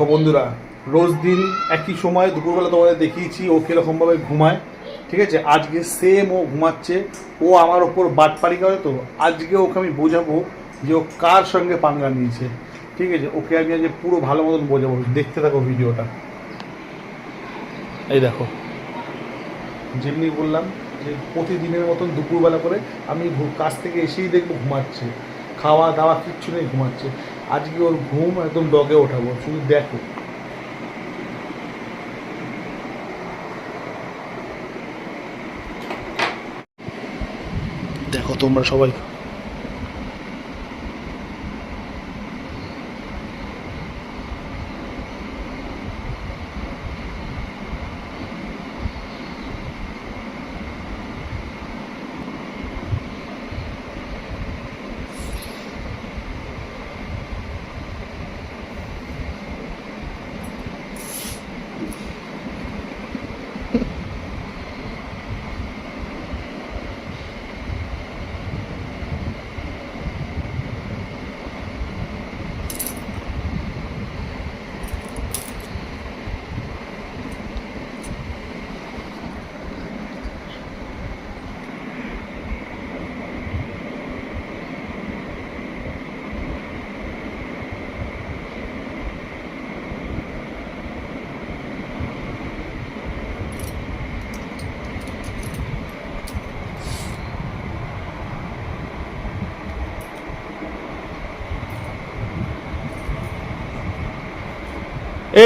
দেখো বন্ধুরা, রোজ দিন একই সময় দুপুরবেলা তোমাদের দেখিয়েছি ও কীরকমভাবে ঘুমায়, ঠিক আছে। আজকে সেম ও ঘুমাচ্ছে, ও আমার ওপর বাটপারি করে। তো আজকে ওকে আমি বোঝাবো যে ও কার সঙ্গে পাঙ্গা নিয়েছে, ঠিক আছে। ওকে আমি আজকে পুরো ভালো মতন বোঝাবো, দেখতে থাকো ভিডিওটা। এই দেখো, যেমনি বললাম যে প্রতিদিনের মতন দুপুরবেলা করে আমি কাজ থেকে এসেই দেখবো ঘুমাচ্ছে, খাওয়া দাওয়া কিচ্ছু নেই, ঘুমাচ্ছে। আজকে ওর ঘুম একদম ডগে ওঠাবো, শুধু দেখো। দেখো তোমরা সবাই।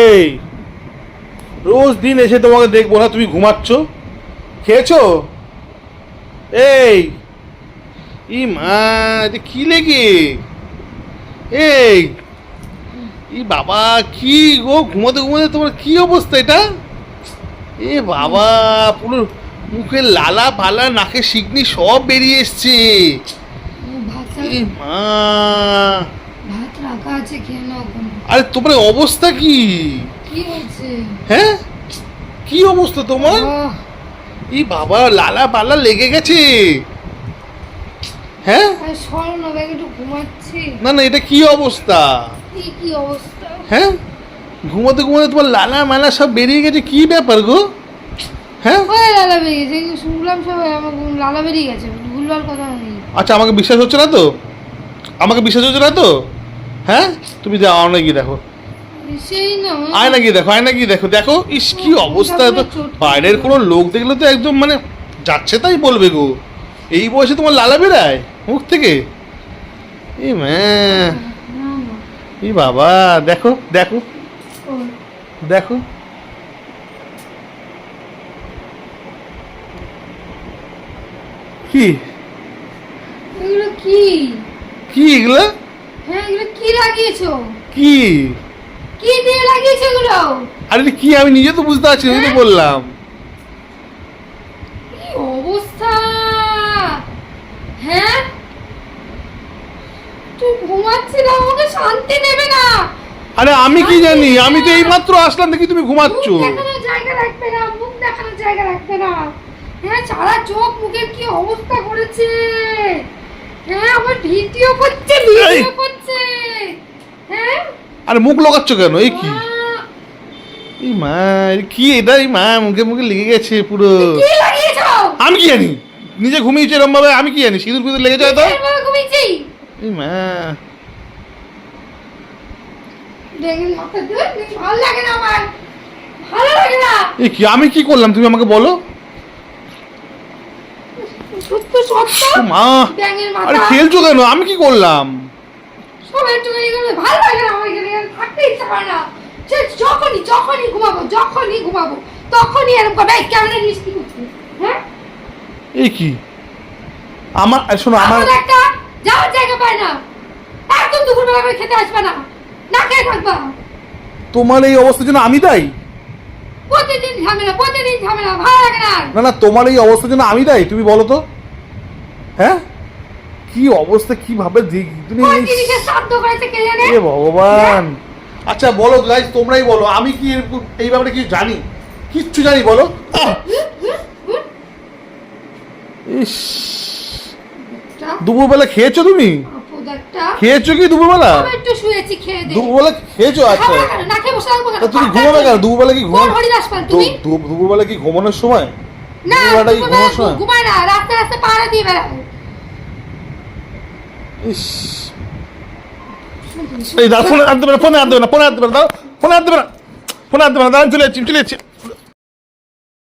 এই রোজ দিন এসে তোমাকে দেখবো না, তুমি ঘুমাচ্ছ। খেয়েছো? এই ই মা, এটা কি লেগে? এই ই বাবা, কি গো, ঘুমাতে ঘুমাতে তোমার কি অবস্থা এটা? এ বাবা, পুরো মুখের লালা পালা, নাকে শিকনি সব বেরিয়ে এসছে। এ মা, ভাত রাখা আছে, খেয়ে নাও। আরে তোমার অবস্থা কি? কি হয়েছে? হ্যাঁ, কি অবস্থা তোমার? ই বাবা, লালা পালা লেগে গেছে। হ্যাঁ, সরো না, ব্যাগ একটু ঘুমাচ্ছি। না না, এটা কি অবস্থা? কি অবস্থা? হ্যাঁ, ঘুমাতে ঘুমাতে তোমার লালা মালা সব বেরিয়ে গেছে, কি ব্যাপার গো? হ্যাঁ, ওই লালা বেরিয়ে গেছে, শুনলাম সবাই আমার লালা বেরিয়ে গেছে, ভুলভাল কথা নেই। আচ্ছা, আমাকে বিশ্বাস হচ্ছে না তো? আমাকে বিশ্বাস হচ্ছে না তো? হ্যাঁ, তুমি যাও, আয়না গিয়ে দেখো। সেই না, আয়না গিয়ে দেখো, আয়না গিয়ে দেখো। দেখো, ইস কি অবস্থা! তো বাইরের কোনো লোক দেখলে তো একদম মানে যাচ্ছে তাই বলবে গো, এই বয়সে তোমার লালা বেরায় মুখ থেকে। এই মা, এই বাবা, দেখো দেখো দেখো। কি এগুলো কি? কি এগুলো? হ্যাঁ, এগুলো কি লাগিয়েছো? কি কি দিয়ে লাগিয়েছো এগুলো? আরে কি, আমি নিজে তো বুঝতে পারছি, আমি তো বললাম। কি অবস্থা! হ্যাঁ, তুই ঘুমাচ্ছিস, আমাকে শান্তি নেবে না। আরে আমি কি জানি, আমি তো এই মাত্র আসলাম, দেখি তুমি ঘুমাচ্ছ। মুখ দেখানোর জায়গা রাখবে না, মুখ দেখানোর জায়গা রাখবে না। হ্যাঁ, সারা চোখ মুখের কি অবস্থা করেছে। হ্যাঁ, আমার ভিডিও করছে। হ্যাঁ, আরে মুখ লাগাচ্ছ কেন? এই কি, এই মা, কি এটা? এই মা, মুখে মুখে লেগে গেছে পুরো। কি লাগিয়েছো? আমি কি জানি, নিজে ঘুমিয়েছে এরকম ভাবে, আমি কি জানি? সিঁদুর ফিঁদুর লেগে যায় তো। ঘুমিয়েছি। এই মা, ভালো লাগে না আমার, ভালো লাগে না। এই কি, আমি কি করলাম তুমি আমাকে বলো। সত্য সত্য মা, ব্যাঙের মাথা। আরে খেলছো কেন? আমি কি করলাম? সব একটুখানি করে ভালো লাগে না আমার, এখানে থাকতে ইচ্ছা করে না। সে যখনই ঘুমাবো তখনই এরকম করে ক্যামেরা নিয়ে কি করছে? হ্যাঁ, এই কি আমার, শোনো আমার একটা যাওয়ার জায়গা পায় না, একদম দুপুরবেলা করে খেতে আসবে না, না খেয়ে থাকবা। তোমার এই অবস্থার জন্য আমি দায়ী? প্রতিদিন ঝামেলা, ভালো লাগে না। না না, তোমার এই অবস্থার জন্য আমি দায়ী? তুমি বলো তো। হ্যাঁ, কি অবস্থা, কিভাবে তুমি এ ভগবান। আচ্ছা বলো গাইস, তোমরাই বলো, আমি কি এই ব্যাপারে কি জানি? কিচ্ছু জানি বলো। ইস, দুপুরবেলা খেয়েছো তুমি? একটা। খেয়েছো কি দুপুরবেলা? আমি একটু শুয়েছি খেয়ে দিয়ে। দুপুরবেলা খেয়েছো? আচ্ছা। খাবো না কেন? না খেয়ে বসে থাকবো কেন? তা তুমি ঘুমাবে কেন? দুপুরবেলা কি কোন ঘুমানো? হরিদাস পাল তুমি? দুপুরবেলা কি ঘুমানোর সময়? না, দুপুরবেলা কি ঘুমানোর সময়? ঘুমায় না, রাস্তায় রাস্তায় পাহারা দিয়ে বেড়াবো। ইস, এই দাও, ফোনে হাত দেবে না, ফোনে হাত দেবে না, ফোনে হাত দেবে না, দাও, ফোনে হাত দেবে না, ফোনে হাত দেবে না, দাঁড়ান, চলে যাচ্ছি, চলে যাচ্ছি।